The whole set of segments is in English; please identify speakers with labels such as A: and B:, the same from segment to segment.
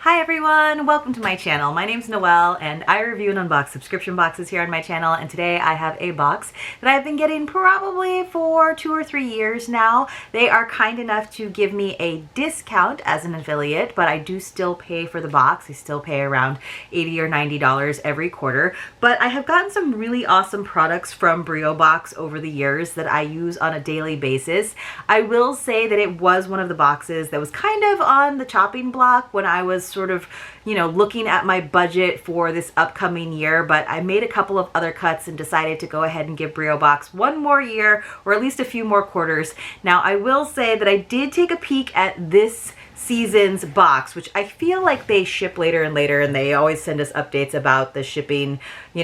A: Hi everyone, welcome to my channel. My name's Noelle and I review and unbox subscription boxes here on my channel, and today I have a box that I've been getting probably for 2 or 3 years now. They are kind enough to give me a discount as an affiliate, but I do still pay for the box. I still pay around $80 or $90 every quarter, but I have gotten some really awesome products from Breo Box over the years that I use on a daily basis. I will say that it was one of the boxes that was kind of on the chopping block when I was sort of, looking at my budget for this upcoming year, but I made a couple of other cuts and decided to go ahead and give Breo Box one more year, or at least a few more quarters. Now, I will say that I did take a peek at this season's box, which I feel like they ship later and later, and they always send us updates about the shipping,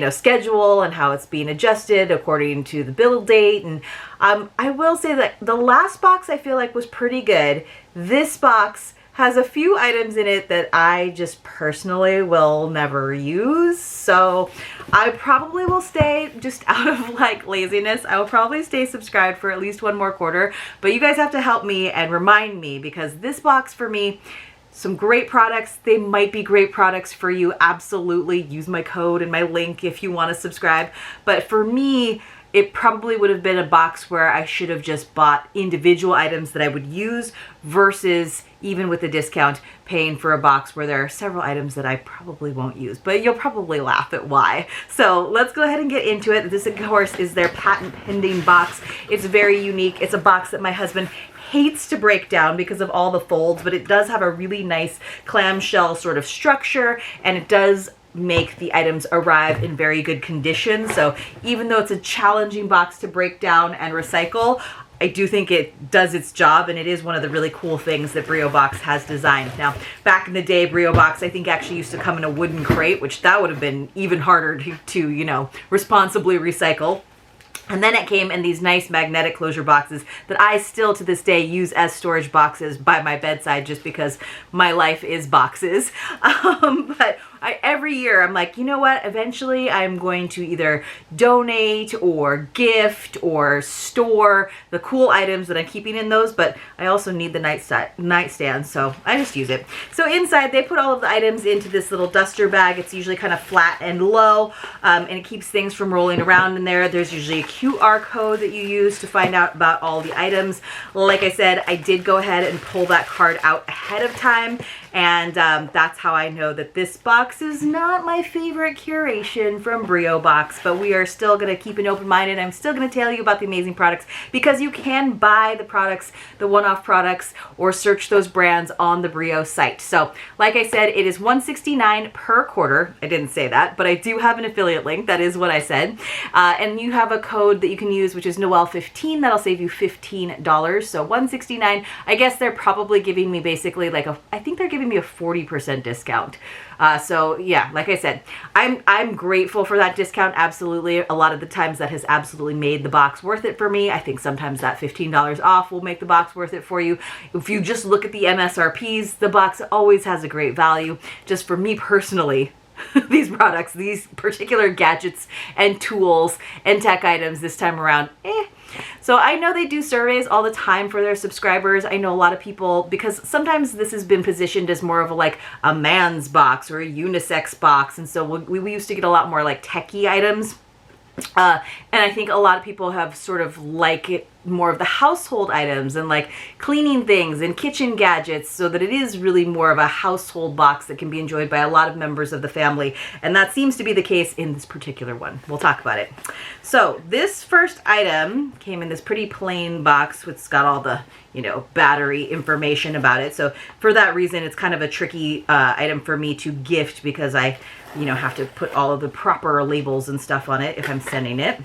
A: schedule and how it's being adjusted according to the build date. And I will say that the last box I feel like was pretty good. This box has a few items in it that I just personally will never use. So I probably will stay, just out of laziness, I will probably stay subscribed for at least one more quarter. But you guys have to help me and remind me, because this box for me, some great products. They might be great products for you. Absolutely. Use my code and my link if you want to subscribe. But for me, it probably would have been a box where I should have just bought individual items that I would use versus, even with the discount, paying for a box where there are several items that I probably won't use. But you'll probably laugh at why. So let's go ahead and get into it. This, of course, is their patent pending box. It's very unique. It's a box that my husband hates to break down because of all the folds, but it does have a really nice clamshell sort of structure, and it does make the items arrive in very good condition. So even though it's a challenging box to break down and recycle, I do think it does its job, and it is one of the really cool things that Breo Box has designed. Now, back in the day, Breo Box, I think, actually used to come in a wooden crate, which that would have been even harder to responsibly recycle. And then it came in these nice magnetic closure boxes that I still to this day use as storage boxes by my bedside, just because my life is boxes. But every year I'm like, you know what? Eventually I'm going to either donate or gift or store the cool items that I'm keeping in those, but I also need the nightstand, so I just use it. So inside they put all of the items into this little duster bag. It's usually kind of flat and low, and it keeps things from rolling around in there. There's usually a QR code that you use to find out about all the items. Like I said, I did go ahead and pull that card out ahead of time, and that's how I know that this box is not my favorite curation from Breo Box, but we are still going to keep an open mind, and I'm still going to tell you about the amazing products, because you can buy the products, the one-off products, or search those brands on the Breo site. So like I said, it is $169 per quarter. I didn't say that, but I do have an affiliate link. That is what I said. And you have a code that you can use, which is Noel15. That'll save you $15. So $169. I guess they're probably giving me basically I think they're giving me a 40% discount. So yeah, like I said, I'm grateful for that discount. Absolutely. A lot of the times that has absolutely made the box worth it for me. I think sometimes that $15 off will make the box worth it for you. If you just look at the MSRPs, the box always has a great value. Just for me personally, these products, these particular gadgets and tools and tech items this time around, So I know they do surveys all the time for their subscribers. I know a lot of people, because sometimes this has been positioned as more of a man's box or a unisex box, and so we used to get a lot more techie items. And I think a lot of people have sort of it more of the household items and cleaning things and kitchen gadgets, so that it is really more of a household box that can be enjoyed by a lot of members of the family. And that seems to be the case in this particular one. We'll talk about it. So this first item came in this pretty plain box, which has got all the battery information about it. So for that reason, it's kind of a tricky item for me to gift, because I have to put all of the proper labels and stuff on it if I'm sending it.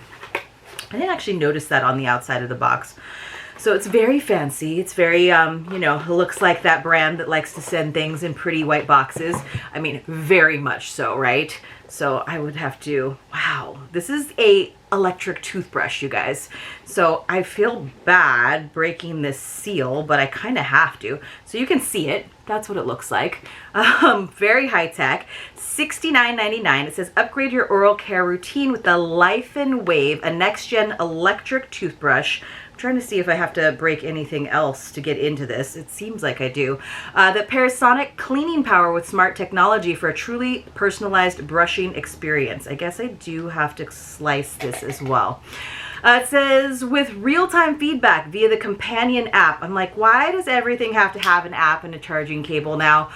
A: I didn't actually notice that on the outside of the box. So it's very fancy. It's very, it looks like that brand that likes to send things in pretty white boxes. I mean, very much so, right? So I would have to, wow, this is a electric toothbrush, you guys. So I feel bad breaking this seal, but I kind of have to. So you can see it. That's what it looks like. Very high tech. $69.99. It says, upgrade your oral care routine with the Life and Wave, a next-gen electric toothbrush trying to see if I have to break anything else to get into this. It seems like I do. That pairs sonic cleaning power with smart technology for a truly personalized brushing experience. I guess I do have to slice this as well. It says with real-time feedback via the companion app. I'm like, why does everything have to have an app and a charging cable now?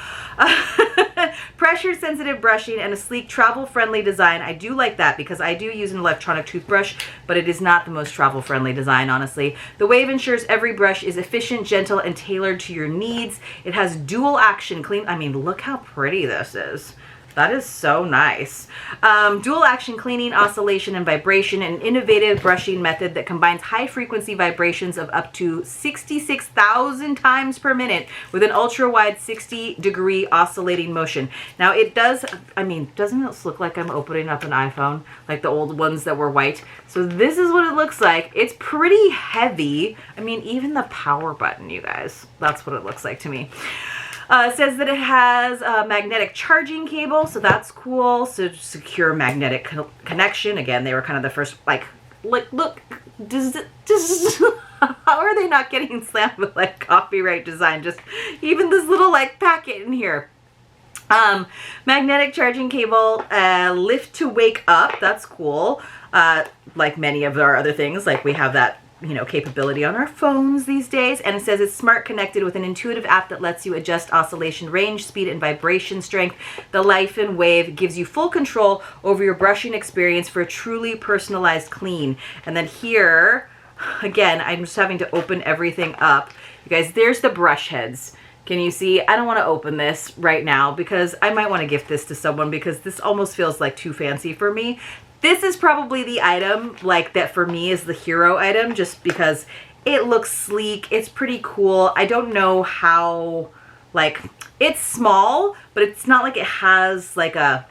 A: Pressure-sensitive brushing and a sleek, travel-friendly design. I do like that because I do use an electronic toothbrush, but it is not the most travel-friendly design, honestly. The Wave ensures every brush is efficient, gentle, and tailored to your needs. It has dual action clean. I mean, look how pretty this is. That is so nice. Dual action cleaning, oscillation, and vibration, an innovative brushing method that combines high frequency vibrations of up to 66,000 times per minute with an ultra wide 60-degree oscillating motion. Now it does, I mean, doesn't this look like I'm opening up an iPhone? Like the old ones that were white? So this is what it looks like. It's pretty heavy. I mean, even the power button, you guys, that's what it looks like to me. It says that it has a magnetic charging cable, so that's cool. So secure magnetic connection. Again, they were kind of the first, like look, how are they not getting slammed with like copyright design? Just even this little like packet in here. Magnetic charging cable, lift to wake up. That's cool. Like many of our other things, like we have that, you know, capability on our phones these days. And it says it's smart connected with an intuitive app that lets you adjust oscillation range, speed, and vibration strength. The Life and Wave gives you full control over your brushing experience for a truly personalized clean. And then here, again, I'm just having to open everything up. You guys, there's the brush heads. Can you see? I don't want to open this right now because I might want to gift this to someone because this almost feels like too fancy for me. This is probably the item, like, that for me is the hero item, just because it looks sleek. It's pretty cool. I don't know how, like, it's small, but it's not like it has, like, a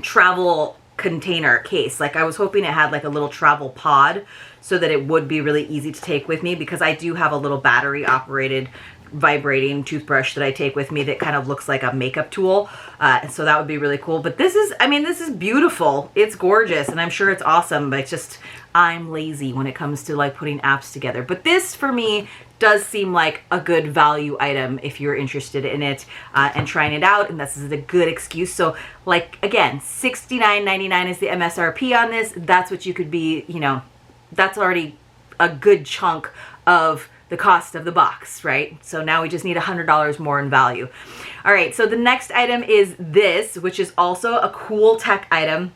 A: travel container case. Like, I was hoping it had, like, a little travel pod so that it would be really easy to take with me because I do have a little battery-operated vibrating toothbrush that I take with me that kind of looks like a makeup tool. So that would be really cool. But this is, I mean, this is beautiful. It's gorgeous and I'm sure it's awesome, but it's just, I'm lazy when it comes to like putting apps together. But this for me does seem like a good value item if you're interested in it and trying it out, and this is a good excuse. So like, again, $69.99 is the MSRP on this. That's what you could be, you know, that's already a good chunk of the cost of the box, right? So now we just need $100 more in value. All right, so the next item is this, which is also a cool tech item.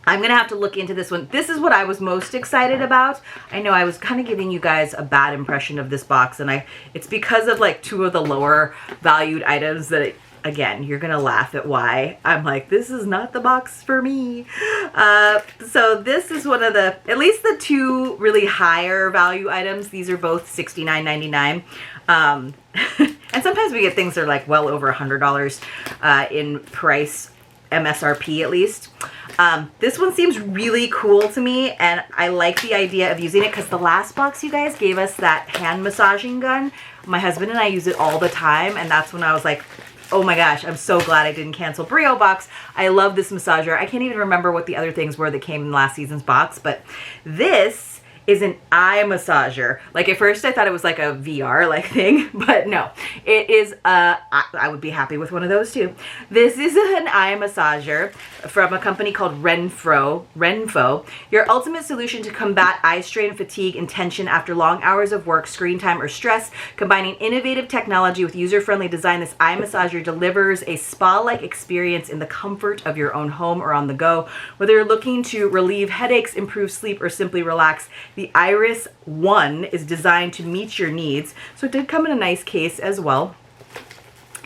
A: I'm gonna have to look into this one. This is what I was most excited about. I know I was kind of giving you guys a bad impression of this box, and it's because of like two of the lower valued items that again, you're gonna laugh at why I'm like, this is not the box for me. So this is one of the, at least the two really higher value items. These are both $69.99. And sometimes we get things that are like well over $100 in price, MSRP at least. This one seems really cool to me, and I like the idea of using it because the last box you guys gave us that hand massaging gun. My husband and I use it all the time, and that's when I was like, oh my gosh, I'm so glad I didn't cancel Breo Box. I love this massager. I can't even remember what the other things were that came in last season's box, but this is an eye massager. Like at first I thought it was like a VR like thing, but no, it is, I would be happy with one of those too. This is an eye massager from a company called Renpho, your ultimate solution to combat eye strain, fatigue, and tension after long hours of work, screen time, or stress. Combining innovative technology with user-friendly design, this eye massager delivers a spa-like experience in the comfort of your own home or on the go. Whether you're looking to relieve headaches, improve sleep, or simply relax, the Iris One is designed to meet your needs. So it did come in a nice case as well.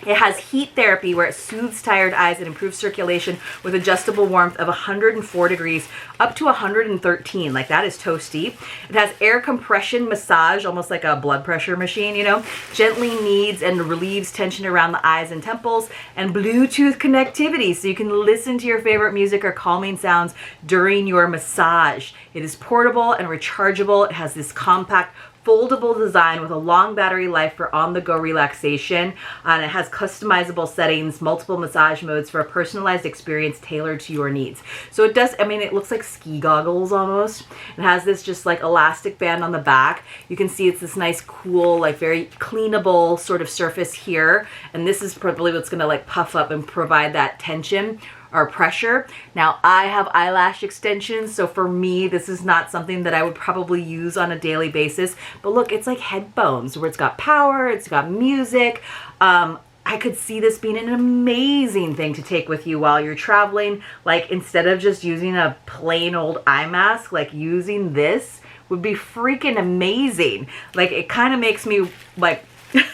A: It has heat therapy where it soothes tired eyes and improves circulation with adjustable warmth of 104 degrees up to 113. Like, that is toasty. It has air compression massage, almost like a blood pressure machine, you know. Gently kneads and relieves tension around the eyes and temples, and Bluetooth connectivity so you can listen to your favorite music or calming sounds during your massage. It is portable and rechargeable. It has this compact foldable design with a long battery life for on-the-go relaxation, and it has customizable settings, multiple massage modes for a personalized experience tailored to your needs. So it does, I mean, it looks like ski goggles almost. It has this just like elastic band on the back. You can see it's this nice, cool, like very cleanable sort of surface here, and this is probably what's gonna like puff up and provide that tension or pressure. Now, I have eyelash extensions, so for me, this is not something that I would probably use on a daily basis. But look, it's like headphones where it's got power, it's got music. I could see this being an amazing thing to take with you while you're traveling. Like, instead of just using a plain old eye mask, like using this would be freaking amazing. Like, it kind of makes me like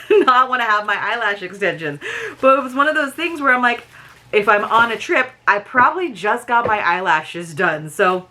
A: not want to have my eyelash extensions. But it was one of those things where I'm like, if I'm on a trip, I probably just got my eyelashes done. So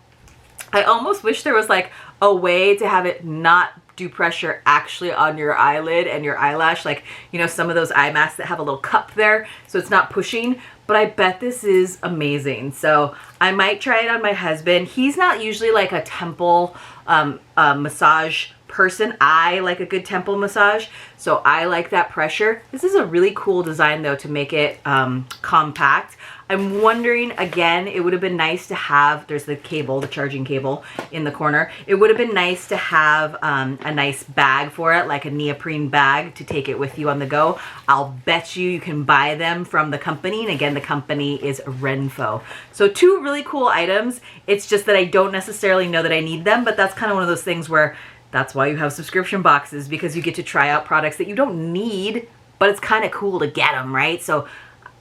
A: I almost wish there was like a way to have it not do pressure actually on your eyelid and your eyelash. Like, you know, some of those eye masks that have a little cup there, so it's not pushing. But I bet this is amazing. So I might try it on my husband. He's not usually like a temple massage person. I like a good temple massage, so I like that pressure. This is a really cool design though to make it compact. I'm wondering, again, it would have been nice to have, there's the cable, the charging cable in the corner. It would have been nice to have a nice bag for it, like a neoprene bag to take it with you on the go. I'll bet you can buy them from the company. And again, the company is Renpho. So 2 really cool items. It's just that I don't necessarily know that I need them, but that's kind of one of those things where that's why you have subscription boxes, because you get to try out products that you don't need, but it's kind of cool to get them, right? So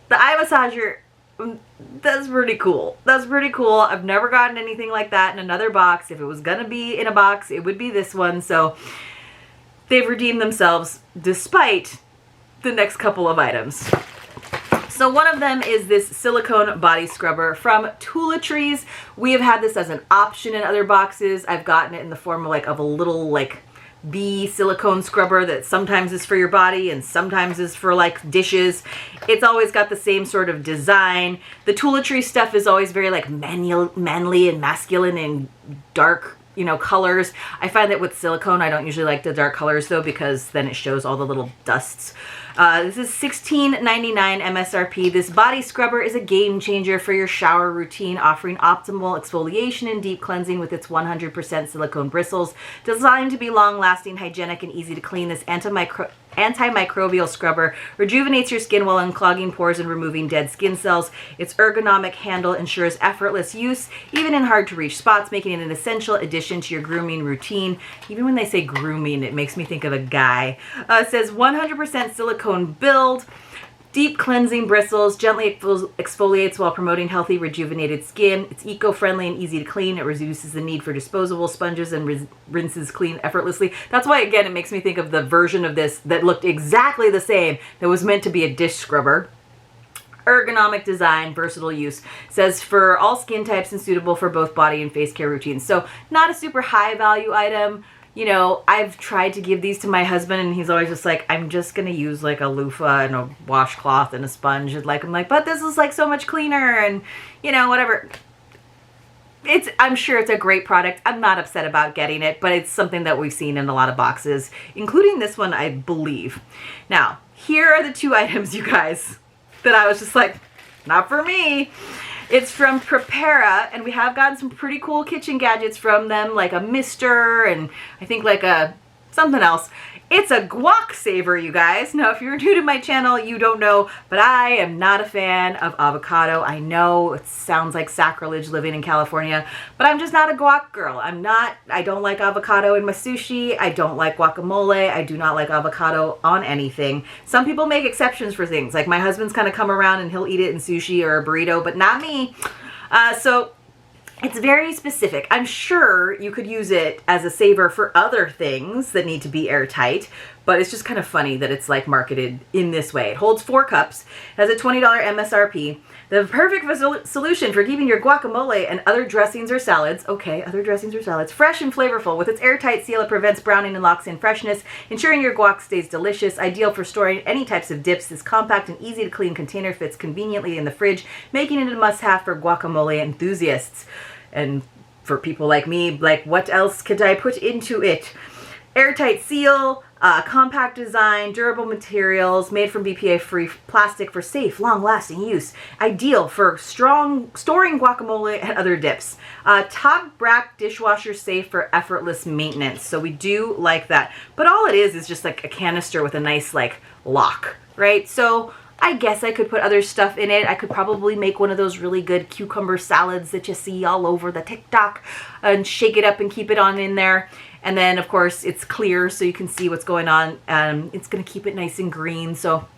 A: the eye massager, that's pretty cool. That's pretty cool. I've never gotten anything like that in another box. If it was gonna be in a box, it would be this one. So they've redeemed themselves despite the next couple of items. So one of them is this silicone body scrubber from Toiletries. We have had this as an option in other boxes. I've gotten it in the form of like a little like bee silicone scrubber that sometimes is for your body and sometimes is for like dishes. It's always got the same sort of design. The Toiletries stuff is always very like manly and masculine and dark, you know, colors. I find that with silicone, I don't usually like the dark colors though, because then it shows all the little dusts. This is $16.99 MSRP. This body scrubber is a game changer for your shower routine, offering optimal exfoliation and deep cleansing with its 100% silicone bristles. Designed to be long-lasting, hygienic, and easy to clean, this antimicrobial scrubber rejuvenates your skin while unclogging pores and removing dead skin cells. Its ergonomic handle ensures effortless use, even in hard-to-reach spots, making it an essential addition to your grooming routine. Even when they say grooming, it makes me think of a guy. It says 100% silicone build, deep cleansing bristles, gently exfoliates while promoting healthy, rejuvenated skin. It's eco-friendly and easy to clean. It reduces the need for disposable sponges and rinses clean effortlessly. That's why, again, it makes me think of the version of this that looked exactly the same, that was meant to be a dish scrubber. Ergonomic design, versatile use. Says for all skin types and suitable for both body and face care routines. So not a super high value item. You know, I've tried to give these to my husband and he's always just like, I'm just going to use like a loofah and a washcloth and a sponge. And like, I'm like, but this is like so much cleaner and, you know, whatever. I'm sure it's a great product. I'm not upset about getting it, but it's something that we've seen in a lot of boxes, including this one, I believe. Now, here are the 2 items, you guys, that I was just like, not for me. It's from Prepara, and we have gotten some pretty cool kitchen gadgets from them, like a mister and I think like a something else. It's a guac saver, you guys. Now, if you're new to my channel, you don't know, but I am not a fan of avocado. I know it sounds like sacrilege living in California, but I'm just not a guac girl. I don't like avocado in my sushi. I don't like guacamole. I do not like avocado on anything. Some people make exceptions for things. Like my husband's kind of come around and he'll eat it in sushi or a burrito, but not me. So it's very specific. I'm sure you could use it as a saver for other things that need to be airtight, but it's just kind of funny that it's like marketed in this way. It holds 4 cups, has a $20 MSRP. The perfect solution for keeping your guacamole and other dressings or salads, okay, other dressings or salads, fresh and flavorful. With its airtight seal, it prevents browning and locks in freshness, ensuring your guac stays delicious. Ideal for storing any types of dips, this compact and easy to clean container fits conveniently in the fridge, making it a must-have for guacamole enthusiasts. And for people like me, like, what else could I put into it? Airtight seal, compact design, durable materials, made from BPA-free plastic for safe, long-lasting use. Ideal for storing guacamole and other dips. Top rack dishwasher safe for effortless maintenance. So we do like that. But all it is just like a canister with a nice like lock, right? So I guess I could put other stuff in it. I could probably make one of those really good cucumber salads that you see all over the TikTok and shake it up and keep it on in there. And then, of course, it's clear so you can see what's going on. It's going to keep it nice and green. So,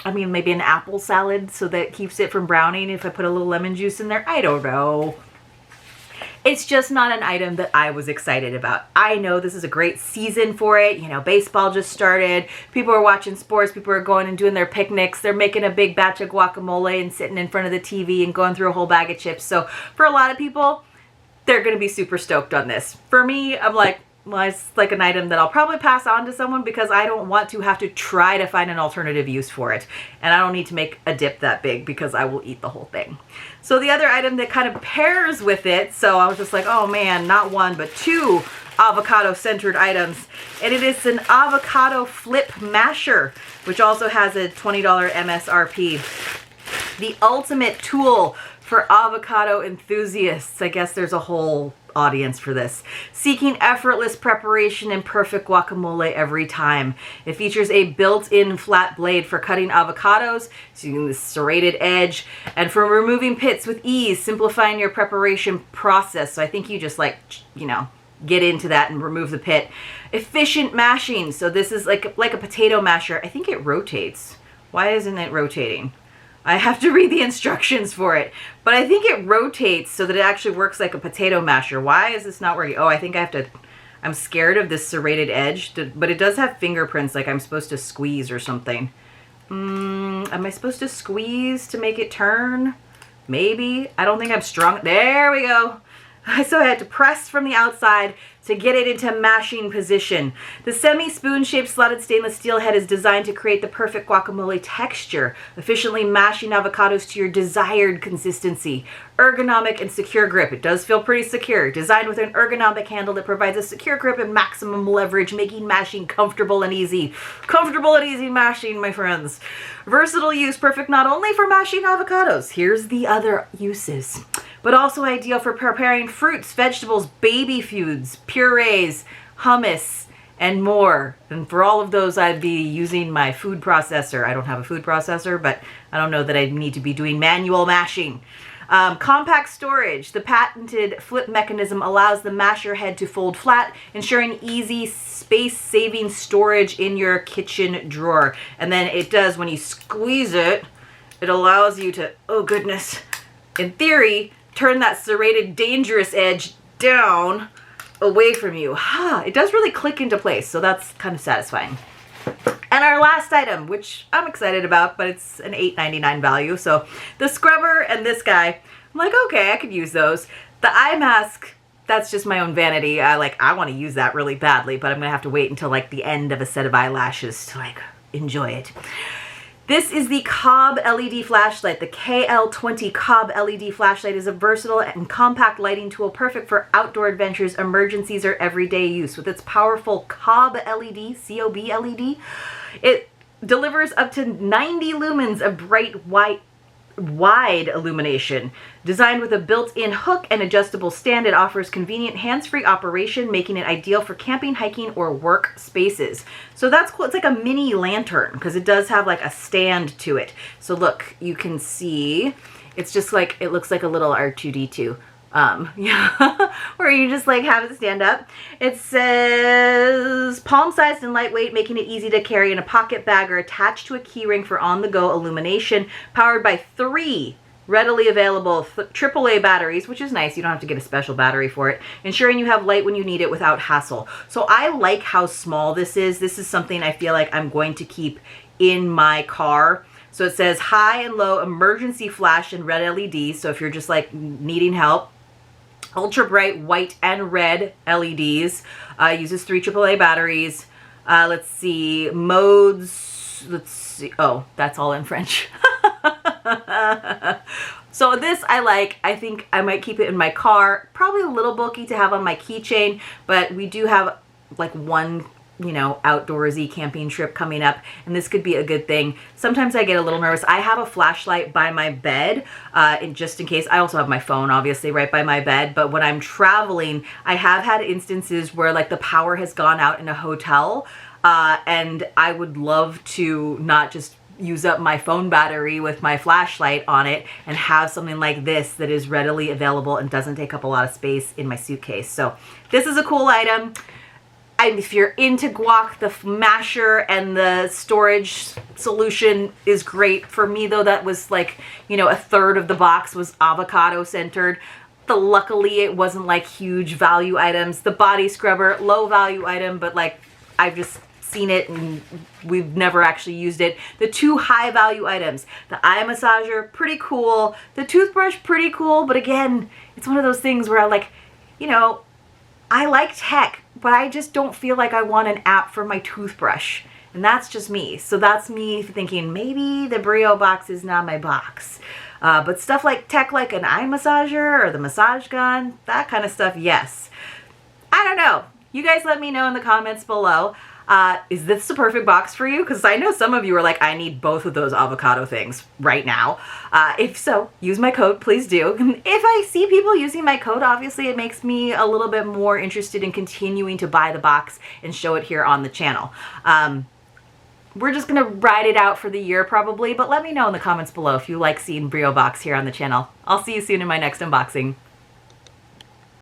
A: I mean, maybe an apple salad so that it keeps it from browning if I put a little lemon juice in there. I don't know. It's just not an item that I was excited about. I know this is a great season for it. You know, baseball just started. People are watching sports. People are going and doing their picnics. They're making a big batch of guacamole and sitting in front of the TV and going through a whole bag of chips. So for a lot of people, they're going to be super stoked on this. For me, I'm like, well, it's like an item that I'll probably pass on to someone because I don't want to have to try to find an alternative use for it. And I don't need to make a dip that big because I will eat the whole thing. So the other item that kind of pairs with it, so I was just like, oh man, not one, but two avocado-centered items. And it is an avocado flip masher, which also has a $20 MSRP. The ultimate tool for avocado enthusiasts. I guess there's a whole audience for this. Seeking effortless preparation and perfect guacamole every time. It features a built-in flat blade for cutting avocados, using the serrated edge, and for removing pits with ease, simplifying your preparation process. So I think you just like, you know, get into that and remove the pit. Efficient mashing. So this is like a potato masher. I think it rotates. Why isn't it rotating? I have to read the instructions for it, but I think it rotates so that it actually works like a potato masher. Why is this not working? Oh, I think I have to, I'm scared of this serrated edge, but it does have fingerprints like I'm supposed to squeeze or something. Am I supposed to squeeze to make it turn? Maybe. I don't think I'm strong. There we go. So I had to press from the outside to get it into mashing position. The semi-spoon shaped slotted stainless steel head is designed to create the perfect guacamole texture, efficiently mashing avocados to your desired consistency. Ergonomic and secure grip. It does feel pretty secure. Designed with an ergonomic handle that provides a secure grip and maximum leverage, making mashing comfortable and easy. Comfortable and easy mashing, my friends. Versatile use, perfect not only for mashing avocados. Here's the other uses. But also ideal for preparing fruits, vegetables, baby foods, purees, hummus, and more. And for all of those, I'd be using my food processor. I don't have a food processor, but I don't know that I need to be doing manual mashing. Compact storage. The patented flip mechanism allows the masher head to fold flat, ensuring easy space-saving storage in your kitchen drawer. And then it does, when you squeeze it, it allows you to, oh goodness, in theory, turn that serrated dangerous edge down away from you. It does really click into place, so that's kind of satisfying. And our last item, which I'm excited about, but it's an $8.99 value. So the scrubber and this guy, I'm like, okay, I could use those. The eye mask, that's just my own vanity. I want to use that really badly, but I'm gonna have to wait until like the end of a set of eyelashes to like enjoy it. This is the Cobb LED flashlight. The KL20 Cobb LED flashlight is a versatile and compact lighting tool perfect for outdoor adventures, emergencies, or everyday use. With its powerful Cobb LED, C-O-B LED, it delivers up to 90 lumens of bright wide illumination. Designed with a built-in hook and adjustable stand, it offers convenient hands-free operation, making it ideal for camping, hiking, or work spaces. So that's cool. It's like a mini lantern because it does have like a stand to it. So look, you can see it's just like, it looks like a little R2-D2. Yeah, where you just like have it stand up. It says palm-sized and lightweight, making it easy to carry in a pocket bag or attached to a keyring for on-the-go illumination. Powered by 3 readily available AAA batteries, which is nice. You don't have to get a special battery for it, ensuring you have light when you need it without hassle. So I like how small this is. This is something I feel like I'm going to keep in my car. So it says high and low emergency flash and red LED. So if you're just like needing help, ultra bright white and red LEDs, uses 3 AAA batteries. Let's see, modes, let's see, oh, that's all in French. So this I like. I think I might keep it in my car. Probably a little bulky to have on my keychain, but we do have like one you know, outdoorsy camping trip coming up, and this could be a good thing. Sometimes I get a little nervous. I have a flashlight by my bed, just in case. I also have my phone, obviously, right by my bed, but when I'm traveling, I have had instances where like the power has gone out in a hotel, and I would love to not just use up my phone battery with my flashlight on it and have something like this that is readily available and doesn't take up a lot of space in my suitcase. So this is a cool item. And if you're into guac, the masher and the storage solution is great. For me though, that was like, you know, a third of the box was avocado centered. Luckily it wasn't like huge value items. The body scrubber, low value item, but like I've just seen it and we've never actually used it. The two high value items, the eye massager, pretty cool. The toothbrush, pretty cool. But again, it's one of those things where I like, you know, I like tech, but I just don't feel like I want an app for my toothbrush. And that's just me. So that's me thinking maybe the Brio box is not my box. But stuff like tech, like an eye massager or the massage gun, that kind of stuff, yes. I don't know. You guys let me know in the comments below. Is this the perfect box for you? Because I know some of you are like, I need both of those avocado things right now. If so, use my code, please do. If I see people using my code, obviously it makes me a little bit more interested in continuing to buy the box and show it here on the channel. We're just gonna ride it out for the year probably, but let me know in the comments below if you like seeing Breo Box here on the channel. I'll see you soon in my next unboxing.